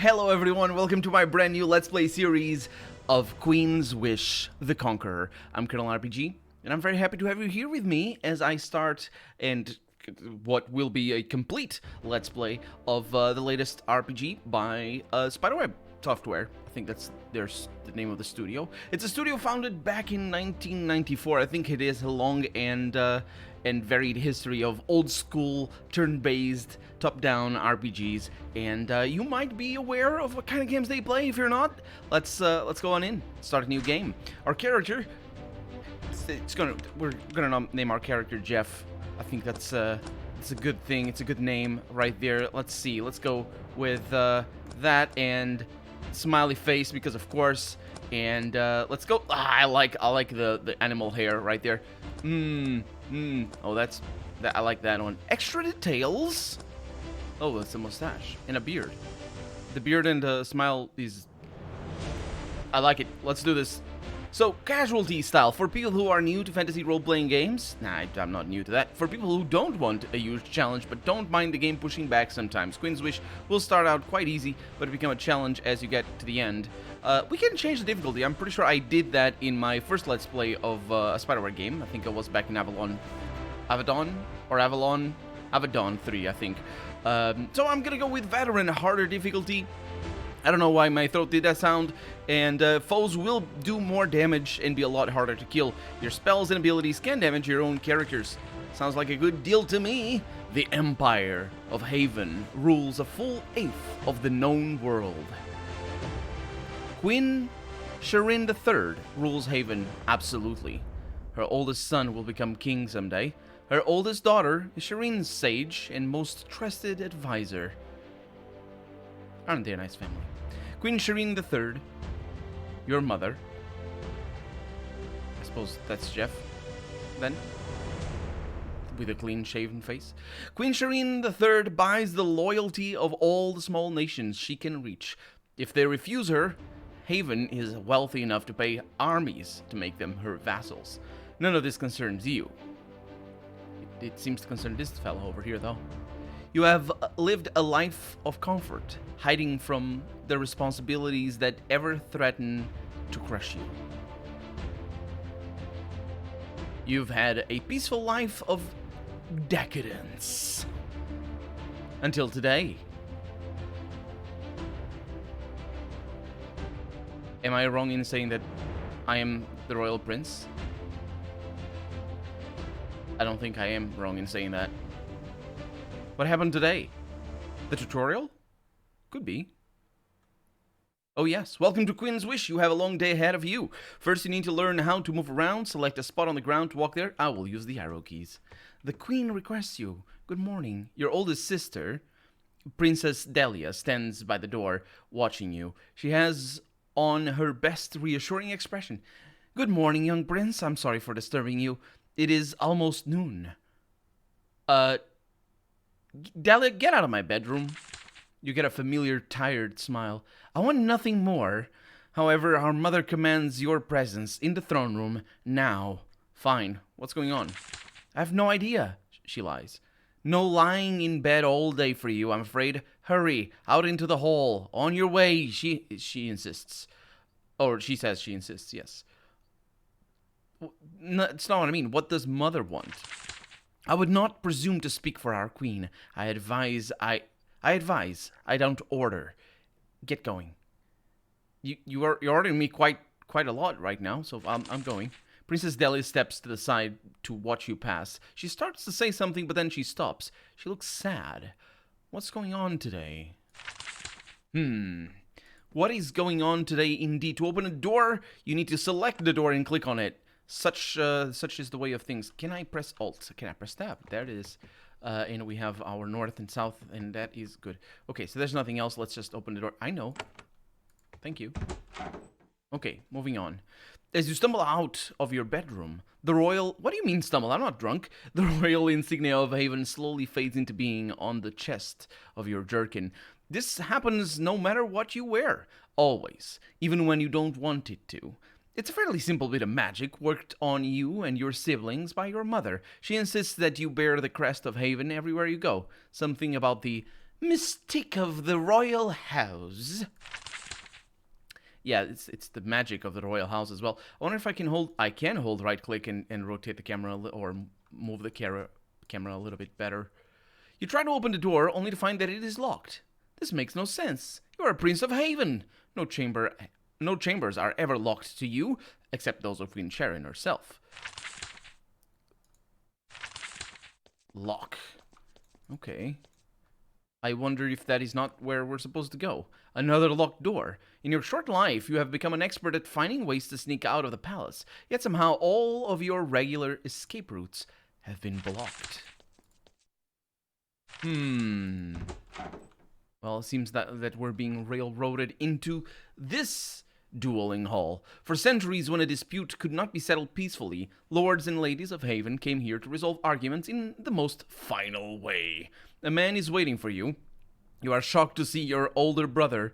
Hello everyone, welcome to my brand new Let's Play series of Queen's Wish, the Conqueror. I'm Colonel RPG, and I'm very happy to have you here with me as I start and what will be a complete Let's Play of the latest RPG by Spiderweb Software. I think there's the name of the studio. It's a studio founded back in 1994. I think it is a long and varied history of old school turn-based top-down RPGs, and you might be aware of what kind of games they play. If you're not, let's go on in, start a new game. Our character, we're gonna name our character Jeff. I think it's a good thing. It's a good name right there. Let's see. Let's go with that and smiley face because of course. And let's go. I like the animal hair right there. Oh, I like that one. Extra details. Oh, it's a mustache and a beard. The beard and the smile is. I like it. Let's do this. So, casualty style, for people who are new to fantasy role-playing games, nah, I'm not new to that. For people who don't want a huge challenge, but don't mind the game pushing back sometimes, Queen's Wish will start out quite easy, but become a challenge as you get to the end. We can change the difficulty. I'm pretty sure I did that in my first Let's Play of a Spiderweb game. I think it was back in Avalon 3, I think. So I'm gonna go with Veteran, harder difficulty. I don't know why my throat did that sound, and foes will do more damage and be a lot harder to kill. Your spells and abilities can damage your own characters. Sounds like a good deal to me. The Empire of Haven rules a full eighth of the known world. Queen Shireen III rules Haven absolutely. Her oldest son will become king someday. Her oldest daughter is Shireen's sage and most trusted advisor. Aren't they a nice family? Queen Shireen III, your mother. I suppose that's Jeff, then? With a clean-shaven face. Queen Shireen III buys the loyalty of all the small nations she can reach. If they refuse her, Haven is wealthy enough to pay armies to make them her vassals. None of this concerns you. It seems to concern this fellow over here, though. You have lived a life of comfort, hiding from the responsibilities that ever threaten to crush you. You've had a peaceful life of decadence. Until today. Am I wrong in saying that I am the royal prince? I don't think I am wrong in saying that. What happened today? The tutorial? Could be. Oh yes, welcome to Queen's Wish. You have a long day ahead of you. First you need to learn how to move around. Select a spot on the ground to walk there. I will use the arrow keys. The Queen requests you. Good morning. Your oldest sister, Princess Delia, stands by the door watching you. She has on her best reassuring expression. Good morning, young prince. I'm sorry for disturbing you. It is almost noon. Delia, get out of my bedroom. You get a familiar, tired smile. I want nothing more. However, our mother commands your presence in the throne room now. Fine. What's going on? I have no idea, she lies. No lying in bed all day for you, I'm afraid. Hurry, out into the hall. On your way, she insists. Or she says she insists, yes. No, it's not what I mean. What does mother want? I would not presume to speak for our queen. I advise, I don't order. Get going. You're ordering me quite a lot right now, so I'm going. Princess Delia steps to the side to watch you pass. She starts to say something, but then she stops. She looks sad. What's going on today? What is going on today indeed? To open a door, you need to select the door and click on it. Such is the way of things. Can I press Alt? Can I press Tab? There it is. And we have our north and south, and that is good. Okay, so there's nothing else. Let's just open the door. I know. Thank you. Okay, moving on. As you stumble out of your bedroom, the royal... What do you mean stumble? I'm not drunk. The royal insignia of Haven slowly fades into being on the chest of your jerkin. This happens no matter what you wear. Always. Even when you don't want it to. It's a fairly simple bit of magic worked on you and your siblings by your mother. She insists that you bear the crest of Haven everywhere you go. Something about the Mystique of the royal house. Yeah, it's the magic of the royal house as well. I wonder if I can hold right click and rotate the camera or move the camera a little bit better. You try to open the door only to find that it is locked. This makes no sense. You are a prince of Haven. No chambers are ever locked to you, except those of Queen Sharon herself. Lock. Okay. I wonder if that is not where we're supposed to go. Another locked door. In your short life, you have become an expert at finding ways to sneak out of the palace, yet somehow all of your regular escape routes have been blocked. Well, it seems that we're being railroaded into this dueling hall. For centuries, when a dispute could not be settled peacefully, lords and ladies of Haven came here to resolve arguments in the most final way. A man is waiting for you. You are shocked to see your older brother,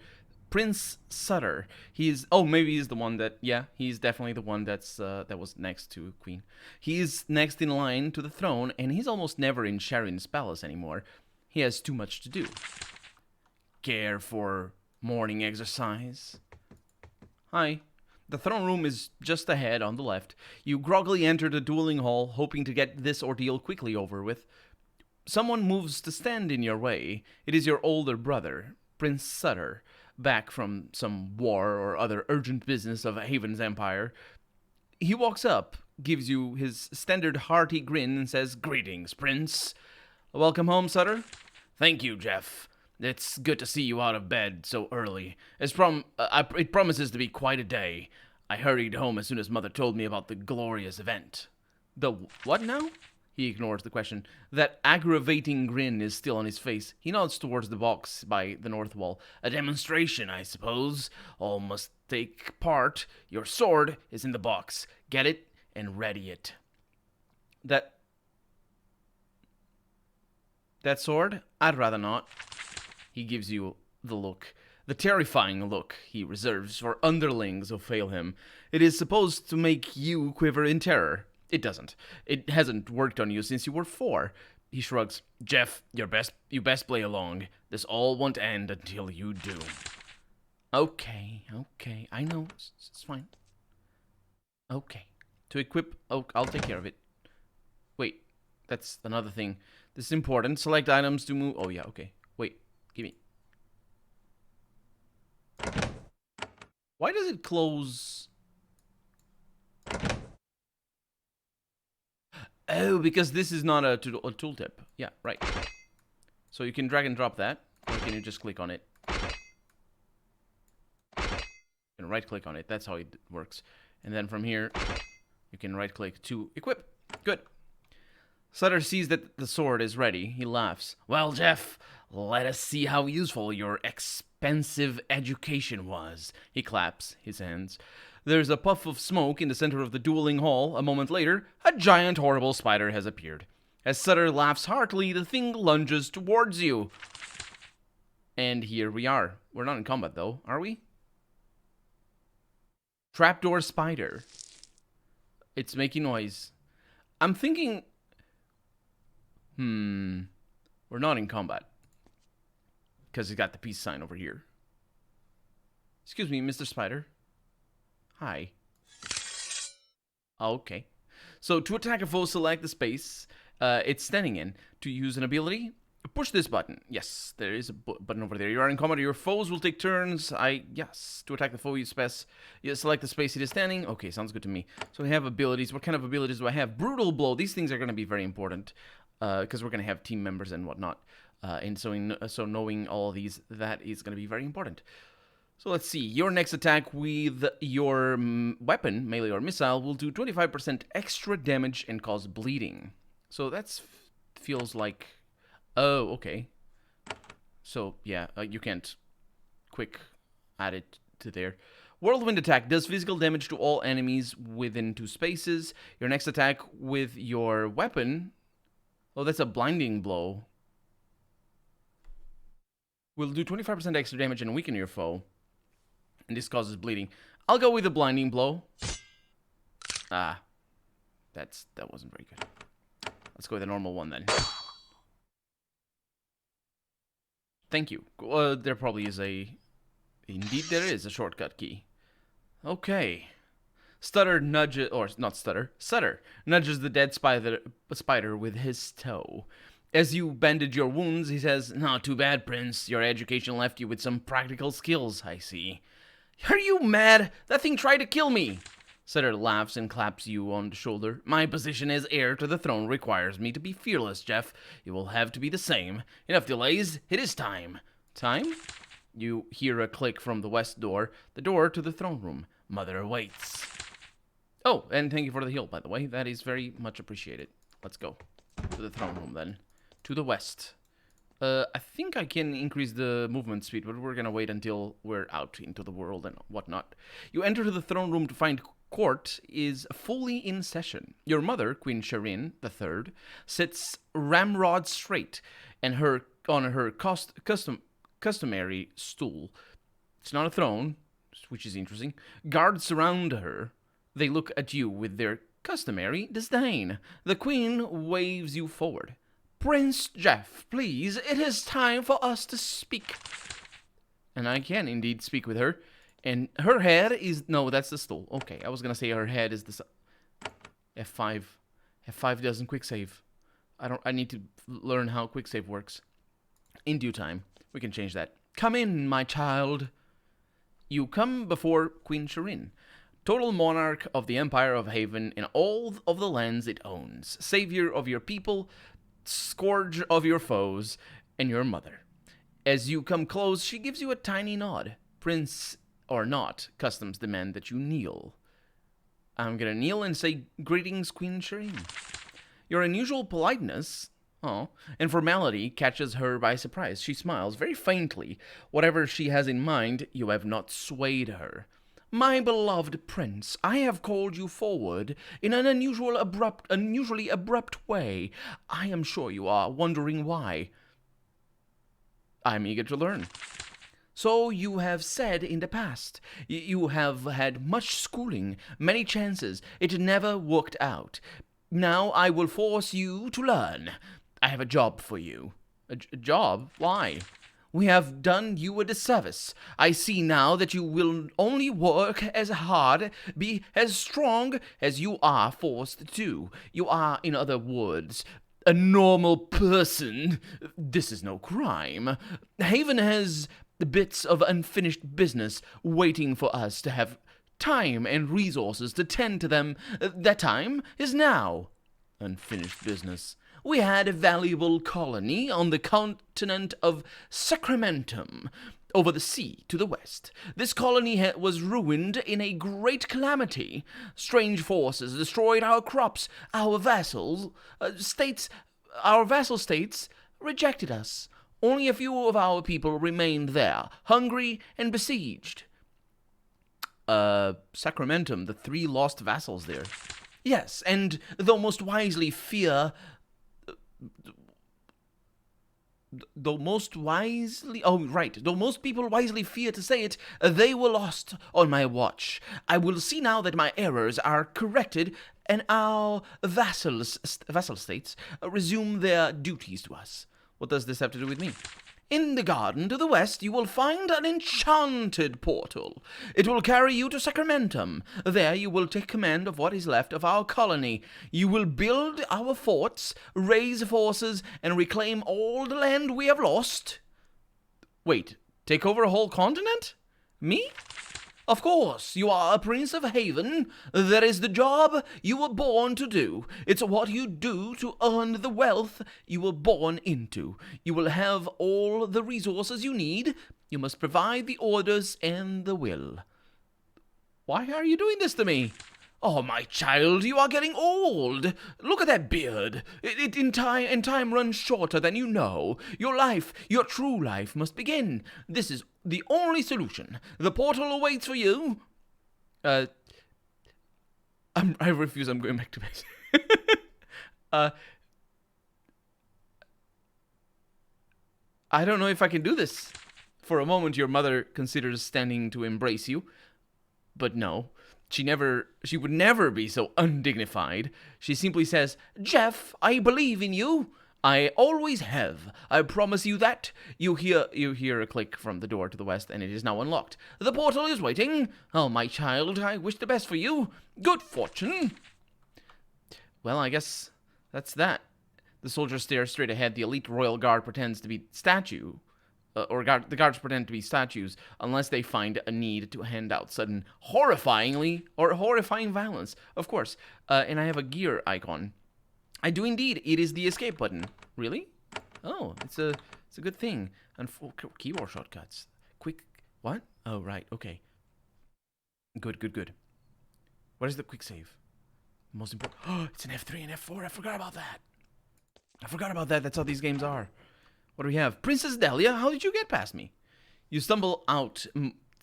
Prince Sutter. Maybe he's the one that, yeah, he's definitely the one that was next to Queen. He is next in line to the throne, and he's almost never in Sharon's palace anymore. He has too much to do. Care for morning exercise? Hi. The throne room is just ahead on the left. You groggily enter the dueling hall, hoping to get this ordeal quickly over with. Someone moves to stand in your way. It is your older brother, Prince Sutter, back from some war or other urgent business of Haven's empire. He walks up, gives you his standard hearty grin, and says, "Greetings, Prince. Welcome home, Sutter." "Thank you, Jeff. It's good to see you out of bed so early. It promises to be quite a day. I hurried home as soon as Mother told me about the glorious event." "The what now?" He ignores the question. That aggravating grin is still on his face. He nods towards the box by the north wall. "A demonstration, I suppose. All must take part. Your sword is in the box. Get it and ready it." That sword? I'd rather not. He gives you the look. The terrifying look he reserves for underlings who fail him. It is supposed to make you quiver in terror. It doesn't. It hasn't worked on you since you were 4. He shrugs. "Jeff, you best play along. This all won't end until you do." Okay. I know. It's fine. Okay. To equip... Oh, I'll take care of it. Wait. That's another thing. This is important. Select items to move... Oh, yeah, okay. Wait. Give me... Why does it close... Oh, because this is not a tooltip. Yeah, right. So you can drag and drop that, or can you just click on it? You can right click on it. That's how it works. And then from here, you can right click to equip. Good. Sutter sees that the sword is ready. He laughs. "Well, Jeff, let us see how useful your expensive education was." He claps his hands. There's a puff of smoke in the center of the dueling hall. A moment later, a giant, horrible spider has appeared. As Sutter laughs heartily, the thing lunges towards you. And here we are. We're not in combat, though, are we? Trapdoor spider. It's making noise. I'm thinking... We're not in combat. Because it's got the peace sign over here. Excuse me, Mr. Spider. Hi. Okay. So, to attack a foe, select the space it's standing in. To use an ability, push this button. Yes, there is a button over there. You are in combat. Your foes will take turns. Yes. To attack the foe, you select the space it is standing. Okay, sounds good to me. So, we have abilities. What kind of abilities do I have? Brutal blow. These things are going to be very important. Because we're going to have team members and whatnot. And so knowing all these, that is going to be very important. So let's see. Your next attack with your weapon, melee or missile, will do 25% extra damage and cause bleeding. So that feels like... Oh, okay. So, yeah, you can't quick add it to there. Whirlwind attack does physical damage to all enemies within 2 spaces. Your next attack with your weapon... Oh, that's a blinding blow. Will do 25% extra damage and weaken your foe. And this causes bleeding. I'll go with a blinding blow. Ah. That wasn't very good. Let's go with the normal one then. Thank you. There probably is a... Indeed, there is a shortcut key. Okay. Stutter nudges... Or, not Stutter. Sutter nudges the dead spider with his toe. As you bandage your wounds, he says, "Not too bad, Prince. Your education left you with some practical skills, I see." "Are you mad? That thing tried to kill me." Sutter laughs and claps you on the shoulder. "My position as heir to the throne requires me to be fearless, Jeff. You will have to be the same. Enough delays. It is time." Time? You hear a click from the west door, the door to the throne room. Mother awaits. Oh, and thank you for the heal, by the way. That is very much appreciated. Let's go to the throne room, then. To the west. I think I can increase the movement speed, but we're gonna wait until we're out into the world and whatnot. You enter the throne room to find court is fully in session. Your mother, Queen Shireen III, sits ramrod straight and on her customary stool. It's not a throne, which is interesting. Guards surround her. They look at you with their customary disdain. The queen waves you forward. "Prince Jeff, please, it is time for us to speak." And I can indeed speak with her. And her head is... No, that's the stool. Okay, I was going to say her head is the... F5. F5 doesn't quick save. I need to learn how quick save works. In due time, we can change that. "Come in, my child." You come before Queen Shireen, total monarch of the Empire of Haven and all of the lands it owns, savior of your people, scourge of your foes, and your mother. As you come close, she gives you a tiny nod. Prince or not, customs demand that you kneel. I'm gonna kneel and say, "Greetings, Queen Shireen." Your unusual politeness, and formality catches her by surprise. She smiles very faintly. Whatever she has in mind, you have not swayed her. "My beloved prince, I have called you forward in an unusually abrupt way. I am sure you are wondering why." I'm eager to learn. "So you have said in the past. You have had much schooling, many chances. It never worked out. Now I will force you to learn. I have a job for you." A job? Why? "We have done you a disservice. I see now that you will only work as hard, be as strong as you are forced to. You are, in other words, a normal person. This is no crime. Haven has bits of unfinished business waiting for us to have time and resources to tend to them. That time is now." Unfinished business. "We had a valuable colony on the continent of Sacramentum, over the sea to the west. This colony was ruined in a great calamity. Strange forces destroyed our crops. Our vassal states rejected us. Only a few of our people remained there, hungry and besieged." Sacramentum, the 3 lost vassals there. "Yes, and though most people wisely fear to say it, they were lost on my watch. I will see now that my errors are corrected and our vassal states resume their duties to us." What does this have to do with me? "In the garden to the west, you will find an enchanted portal. It will carry you to Sacramentum. There you will take command of what is left of our colony. You will build our forts, raise forces, and reclaim all the land we have lost." Wait, take over a whole continent? Me? "Of course, you are a prince of Haven. That is the job you were born to do. It's what you do to earn the wealth you were born into. You will have all the resources you need. You must provide the orders and the will." Why are you doing this to me? "Oh, my child, you are getting old. Look at that beard. In time runs shorter than you know. Your life, your true life, must begin. This is the only solution. The portal awaits for you." I refuse. I'm going back to bed. I don't know if I can do this. For a moment, your mother considers standing to embrace you, but no. She would never be so undignified. She simply says, "Jeff, I believe in you. I always have. I promise you that. You hear a click from the door to the west, and it is now unlocked. The portal is waiting. Oh, my child, I wish the best for you. Good fortune. Well, I guess that's that. The soldiers stare straight ahead. The elite royal guard pretends to be the guards pretend to be statues unless they find a need to hand out sudden horrifying violence. Of course. And I have a gear icon. I do indeed. It is the escape button. Really? Oh, it's a good thing. And keyboard shortcuts. Quick. What? Oh, right. Okay. Good. What is the quick save? Most important. Oh, it's an F3 and F4. I forgot about that. That's how these games are. What do we have? Princess Dahlia, how did you get past me? You stumble out,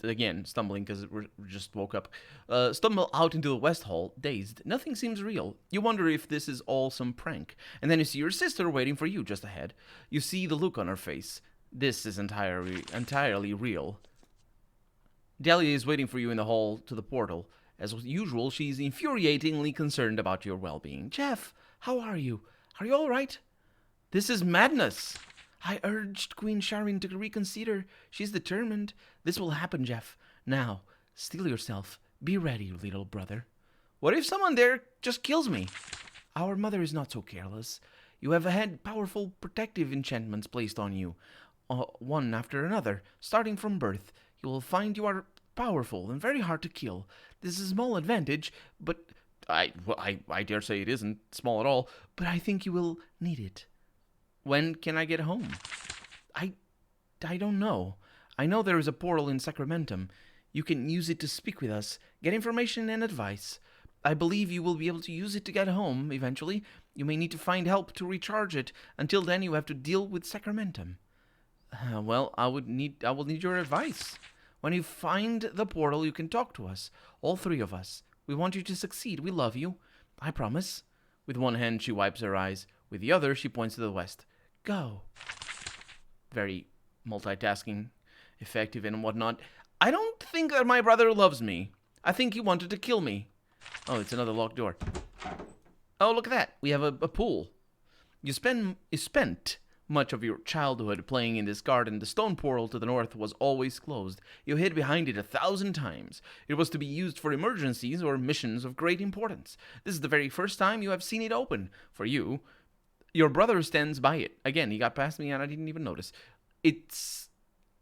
again, stumbling because we just woke up. Stumble out into the West Hall, dazed. Nothing seems real. You wonder if this is all some prank. And then you see your sister waiting for you just ahead. You see the look on her face. This is entirely real. Dahlia is waiting for you in the hall to the portal. As usual, she's infuriatingly concerned about your well-being. Jeff, how are you? Are you all right? This is madness. I urged Queen Sharon to reconsider. She's determined. This will happen, Jeff. Now, steel yourself. Be ready, little brother. What if someone there just kills me? Our mother is not so careless. You have had powerful protective enchantments placed on you, one after another, starting from birth. You will find you are powerful and very hard to kill. This is a small advantage, but I dare say it isn't small at all, but I think you will need it. When can I get home? I don't know. I know there is a portal in Sacramentum. You can use it to speak with us, get information and advice. I believe you will be able to use it to get home eventually. You may need to find help to recharge it. Until then, you have to deal with Sacramentum. Well, I will need your advice. When you find the portal, you can talk to us, all three of us. We want you to succeed. We love you. I promise. With one hand, she wipes her eyes. With the other, she points to the west. Go. Very multitasking, effective, and whatnot. I don't think that my brother loves me. I think he wanted to kill me. Oh, it's another locked door. Oh, look at that. We have a pool. You spent much of your childhood playing in this garden. The stone portal to the north was always closed. You hid behind it 1,000 times. It was to be used for emergencies or missions of great importance. This is the very first time you have seen it open. For you. Your brother stands by it. Again, he got past me and I didn't even notice. Its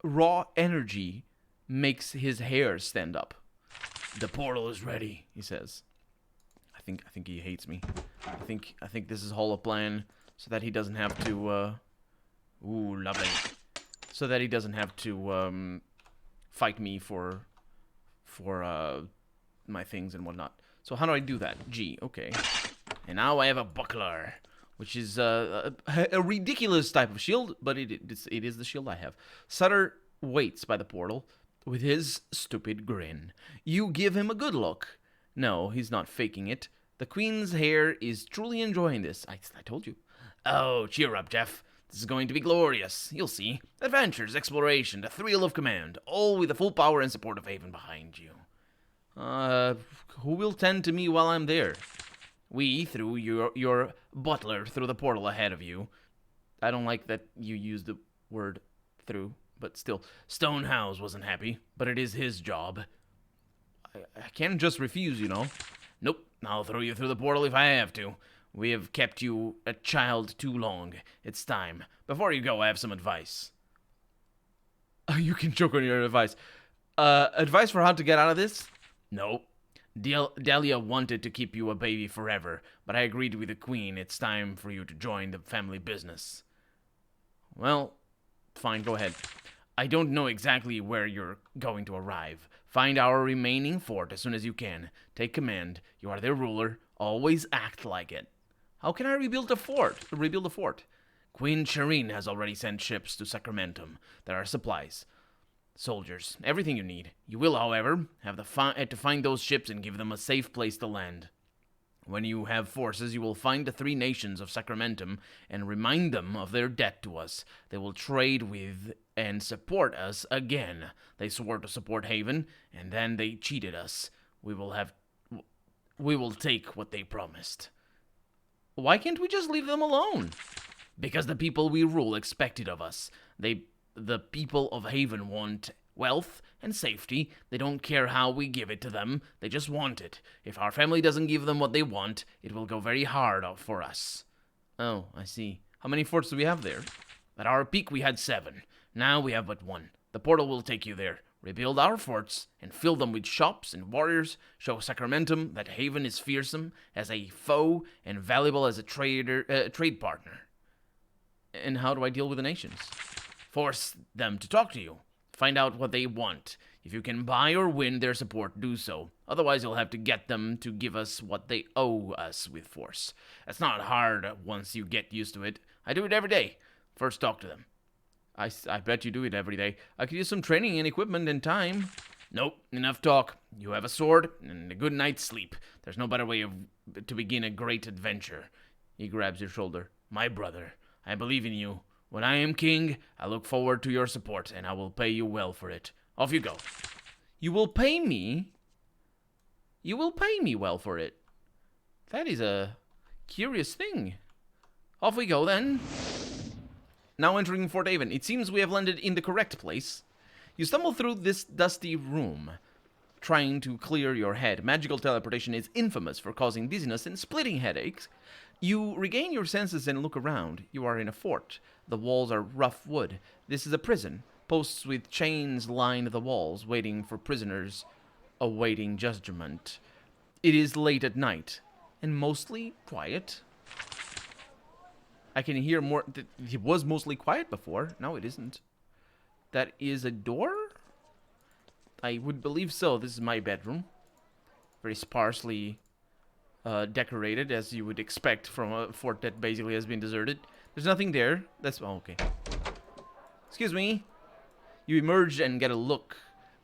raw energy makes his hair stand up. The portal is ready, he says. I think he hates me. I think this is all a plan so that he doesn't have to ooh, lovely. So that he doesn't have to fight me for my things and whatnot. So how do I do that? G, okay. And now I have a buckler, which is a ridiculous type of shield, but it is the shield I have. Sutter waits by the portal with his stupid grin. You give him a good look. No, he's not faking it. The Queen's hair is truly enjoying this. I told you. Oh, cheer up, Jeff. This is going to be glorious. You'll see. Adventures, exploration, the thrill of command, all with the full power and support of Haven behind you. Who will tend to me while I'm there? We, through your butler, through the portal ahead of you. I don't like that you used the word through, but still. Stonehouse wasn't happy, but it is his job. I can't just refuse, you know. Nope, I'll throw you through the portal if I have to. We have kept you a child too long. It's time. Before you go, I have some advice. You can choke on your advice. Advice for how to get out of this? Nope. Dahlia wanted to keep you a baby forever, but I agreed with the Queen. It's time for you to join the family business. Well, fine, go ahead. I don't know exactly where you're going to arrive. Find our remaining fort as soon as you can. Take command. You are their ruler. Always act like it. How can I rebuild a fort? Queen Shireen has already sent ships to Sacramentum. There are supplies. Soldiers, everything you need. You will, however, have to find those ships and give them a safe place to land. When you have forces, you will find the three nations of Sacramentum and remind them of their debt to us. They will trade with and support us again. They swore to support Haven, and then they cheated us. We will take what they promised. Why can't we just leave them alone? Because the people we rule expect it of us. The people of Haven want wealth and safety. They don't care how we give it to them. They just want it. If our family doesn't give them what they want, it will go very hard for us. Oh, I see. How many forts do we have there? At our peak, we had 7. Now we have but 1. The portal will take you there. Rebuild our forts and fill them with shops and warriors. Show Sacramentum that Haven is fearsome as a foe and valuable as a trade partner. And how do I deal with the nations? Force them to talk to you. Find out what they want. If you can buy or win their support, do so. Otherwise, you'll have to get them to give us what they owe us with force. That's not hard once you get used to it. I do it every day. First, talk to them. I bet you do it every day. I could use some training and equipment and time. Nope, enough talk. You have a sword and a good night's sleep. There's no better way to begin a great adventure. He grabs your shoulder. My brother, I believe in you. When I am king, I look forward to your support, and I will pay you well for it. Off you go. You will pay me? You will pay me well for it. That is a curious thing. Off we go, then. Now entering Fort Haven. It seems we have landed in the correct place. You stumble through this dusty room, trying to clear your head. Magical teleportation is infamous for causing dizziness and splitting headaches. You regain your senses and look around. You are in a fort. The walls are rough wood. This is a prison. Posts with chains line the walls, waiting for prisoners awaiting judgment. It is late at night, and mostly quiet. I can hear more. It was mostly quiet before. Now it isn't. That is a door? I would believe so. This is my bedroom. Very sparsely decorated, as you would expect from a fort that basically has been deserted. There's nothing there. That's... oh, okay. Excuse me. You emerge and get a look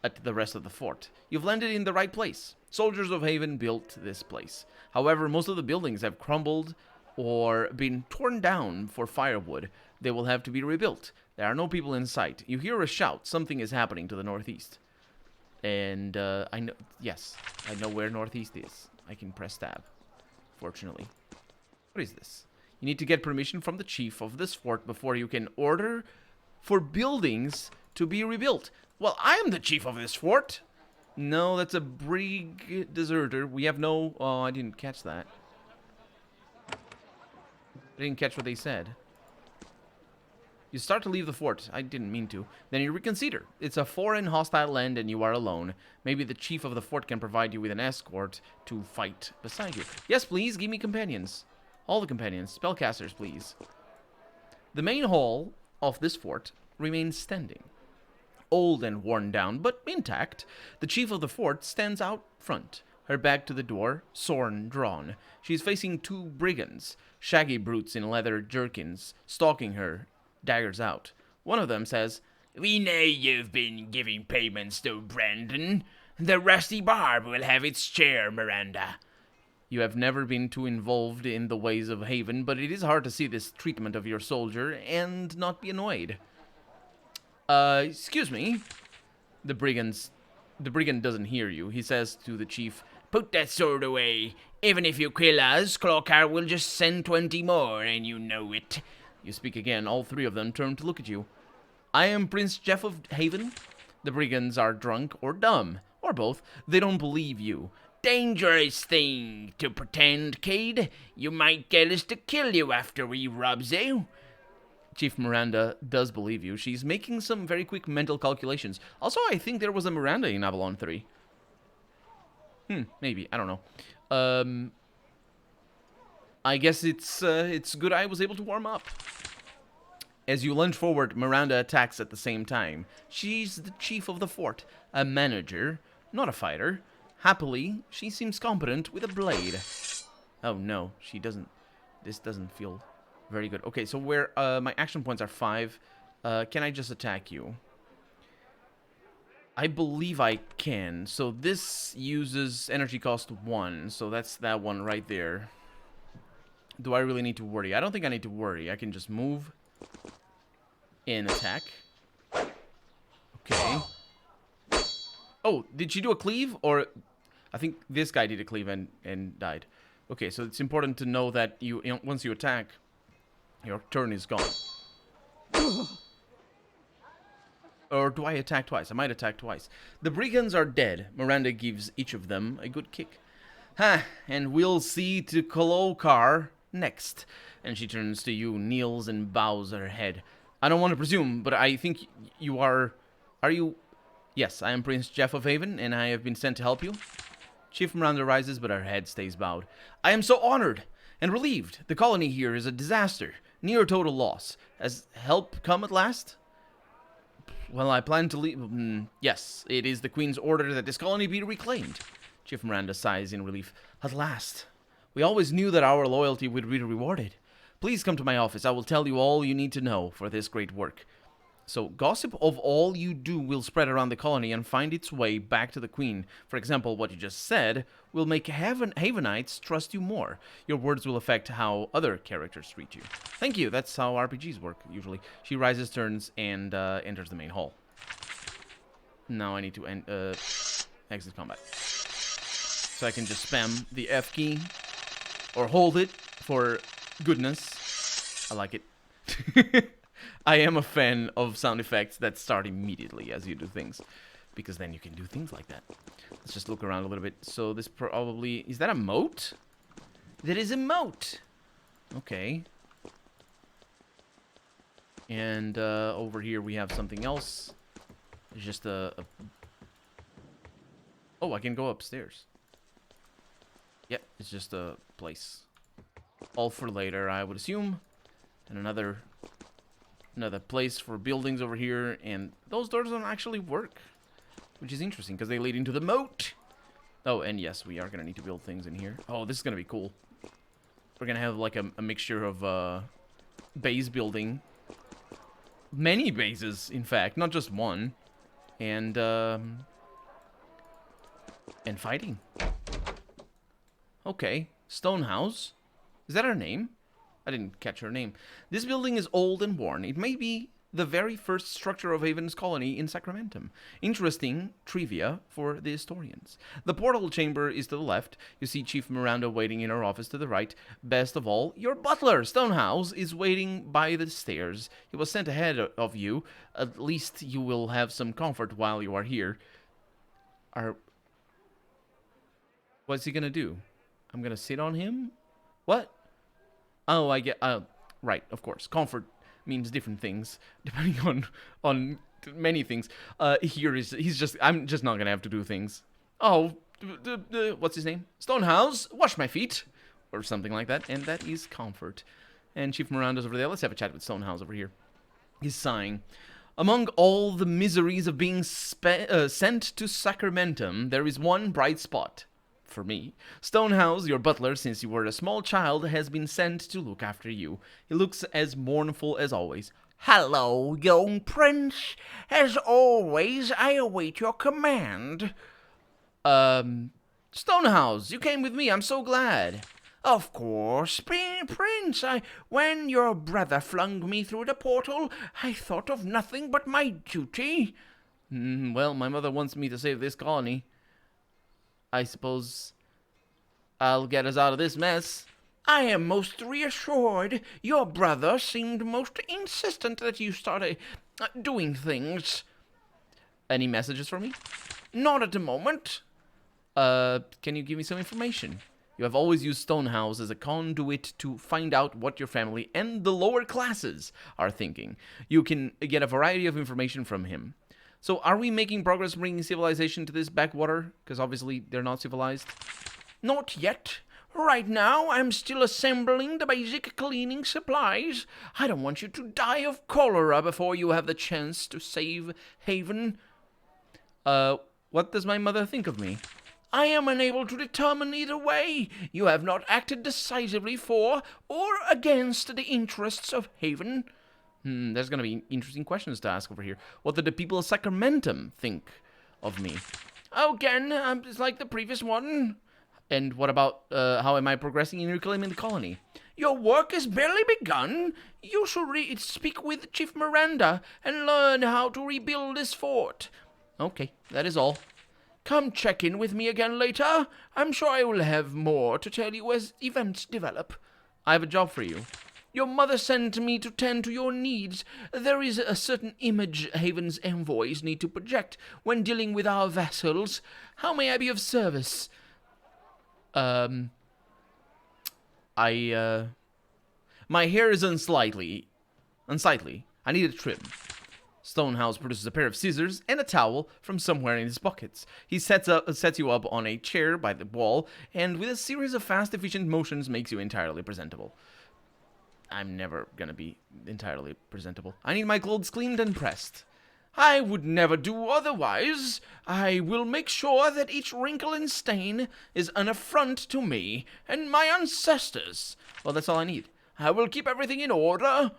at the rest of the fort. You've landed in the right place. Soldiers of Haven built this place. However, most of the buildings have crumbled or been torn down for firewood. They will have to be rebuilt. There are no people in sight. You hear a shout. Something is happening to the northeast. And I know... yes, I know where northeast is. I can press tab, fortunately. What is this? You need to get permission from the chief of this fort before you can order for buildings to be rebuilt. Well, I am the chief of this fort. No, that's a brig deserter. We have no... oh, I didn't catch that. I didn't catch what they said. You start to leave the fort. I didn't mean to. Then you reconsider. It's a foreign hostile land and you are alone. Maybe the chief of the fort can provide you with an escort to fight beside you. Yes, please. Give me companions. All the companions. Spellcasters, please. The main hall of this fort remains standing. Old and worn down, but intact. The chief of the fort stands out front, her back to the door, sword drawn. She's facing 2 brigands, shaggy brutes in leather jerkins, stalking her, daggers out. One of them says, "We know you've been giving payments to Brandon. The rusty barb will have its share, Miranda." You have never been too involved in the ways of Haven, but it is hard to see this treatment of your soldier and not be annoyed. Excuse me. The brigand doesn't hear you. He says to the chief, "Put that sword away. Even if you kill us, Conqueror will just send 20 more, and you know it." You speak again. All 3 of them turn to look at you. "I am Prince Jeff of Haven." The brigands are drunk or dumb, or both. They don't believe you. "Dangerous thing to pretend, kid. You might get us to kill you after we robs you." Chief Miranda does believe you. She's making some very quick mental calculations. Also, I think there was a Miranda in Avalon 3. Maybe. I don't know. I guess it's good I was able to warm up. As you lunge forward, Miranda attacks at the same time. She's the chief of the fort, a manager, not a fighter. Happily, she seems competent with a blade. Oh no, she doesn't. This doesn't feel very good. Okay, so where my action points are 5. Can I just attack you? I believe I can. So this uses energy cost 1. So that's that one right there. Do I really need to worry? I don't think I need to worry. I can just move and attack. Okay. Oh, did she do a cleave? Or I think this guy did a cleave and died. Okay, so it's important to know that you once you attack, Your turn is gone. Or do I attack twice? I might attack twice. The brigands are dead. Miranda gives each of them a good kick. Ha! And we'll see to Kolokar next. And she turns to you, kneels and bows her head. I don't want to presume, but I think you are... Are you... Yes, I am Prince Jeff of Haven, and I have been sent to help you. Chief Miranda rises, but her head stays bowed. I am so honored and relieved. The colony here is a disaster. Near total loss. Has help come at last? Well, I plan to leave... yes, it is the Queen's order that this colony be reclaimed. Chief Miranda sighs in relief. At last. We always knew that our loyalty would be rewarded. Please come to my office. I will tell you all you need to know for this great work. So, gossip of all you do will spread around the colony and find its way back to the Queen. For example, what you just said will make Havenites trust you more. Your words will affect how other characters treat you. Thank you. That's how RPGs work, usually. She rises, turns, and enters the main hall. Now I need to exit combat. So I can just spam the F key. Or hold it for goodness. I like it. I am a fan of sound effects that start immediately as you do things. Because then you can do things like that. Let's just look around a little bit. So this probably... Is that a moat? That is a moat. Okay. And over here we have something else. It's just a... Oh, I can go upstairs. Yep, it's just a place. All for later, I would assume. And another place for buildings over here. And those doors don't actually work. Which is interesting, because they lead into the moat. Oh, and yes, we are going to need to build things in here. Oh, this is going to be cool. We're going to have like a mixture of base building. Many bases, in fact, not just one. And fighting. Okay, Stonehouse. Is that her name? I didn't catch her name. This building is old and worn. It may be the very first structure of Haven's colony in Sacramentum. Interesting trivia for the historians. The portal chamber is to the left. You see Chief Miranda waiting in her office to the right. Best of all, your butler, Stonehouse, is waiting by the stairs. He was sent ahead of you. At least you will have some comfort while you are here. What's he gonna do? I'm gonna sit on him? What? Oh, I get... right, of course. Comfort means different things, depending on many things. I'm just not gonna have to do things. Oh, what's his name? Stonehouse, wash my feet. Or something like that, and that is comfort. And Chief Miranda's over there. Let's have a chat with Stonehouse over here. He's sighing. Among all the miseries of being sent to Sacramentum, there is one bright spot. For me. Stonehouse, your butler since you were a small child, has been sent to look after you. He looks as mournful as always. Hello, young prince. As always, I await your command. Stonehouse, you came with me. I'm so glad. Of course, Prince. When your brother flung me through the portal, I thought of nothing but my duty. Well, my mother wants me to save this colony. I suppose I'll get us out of this mess. I am most reassured. Your brother seemed most insistent that you started doing things. Any messages for me? Not at the moment. Can you give me some information? You have always used Stonehouse as a conduit to find out what your family and the lower classes are thinking. You can get a variety of information from him. So, are we making progress bringing civilization to this backwater? Because obviously, they're not civilized. Not yet. Right now, I'm still assembling the basic cleaning supplies. I don't want you to die of cholera before you have the chance to save Haven. What does my mother think of me? I am unable to determine either way. You have not acted decisively for or against the interests of Haven. There's going to be interesting questions to ask over here. What did the people of Sacramentum think of me? Again, it's like the previous one. And what about how am I progressing in reclaiming the colony? Your work has barely begun. You should speak with Chief Miranda and learn how to rebuild this fort. Okay, that is all. Come check in with me again later. I'm sure I will have more to tell you as events develop. I have a job for you. Your mother sent me to tend to your needs. There is a certain image Haven's envoys need to project when dealing with our vassals. How may I be of service? I, My hair is unsightly. I need a trim. Stonehouse produces a pair of scissors and a towel from somewhere in his pockets. He sets you up on a chair by the wall, and with a series of fast, efficient motions makes you entirely presentable. I'm never gonna be entirely presentable. I need my clothes cleaned and pressed. I would never do otherwise. I will make sure that each wrinkle and stain is an affront to me and my ancestors. Well, that's all I need. I will keep everything in order.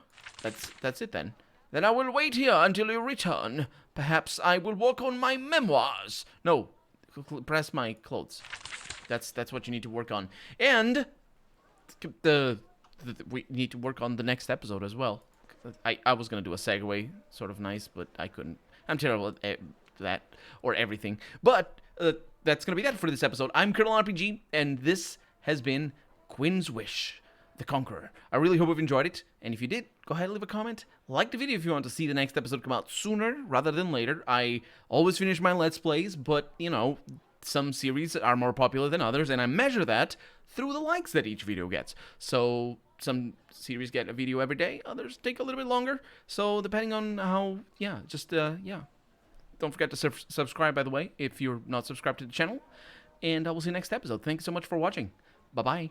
That's it then. Then I will wait here until you return. Perhaps I will work on my memoirs. No, press my clothes. That's what you need to work on. And we need to work on the next episode as well. I was gonna do a segue, sort of nice, but I couldn't. I'm terrible at that or everything. But that's gonna be that for this episode. I'm Colonel RPG, and this has been Quinn's Wish, the Conqueror. I really hope you've enjoyed it, and if you did, go ahead and leave a comment. Like the video if you want to see the next episode come out sooner rather than later. I always finish my Let's Plays, but, you know, some series are more popular than others, and I measure that through the likes that each video gets. So some series get a video every day, others take a little bit longer. So depending on how, yeah. Don't forget to subscribe, by the way, if you're not subscribed to the channel. And I will see you next episode. Thank you so much for watching. Bye-bye.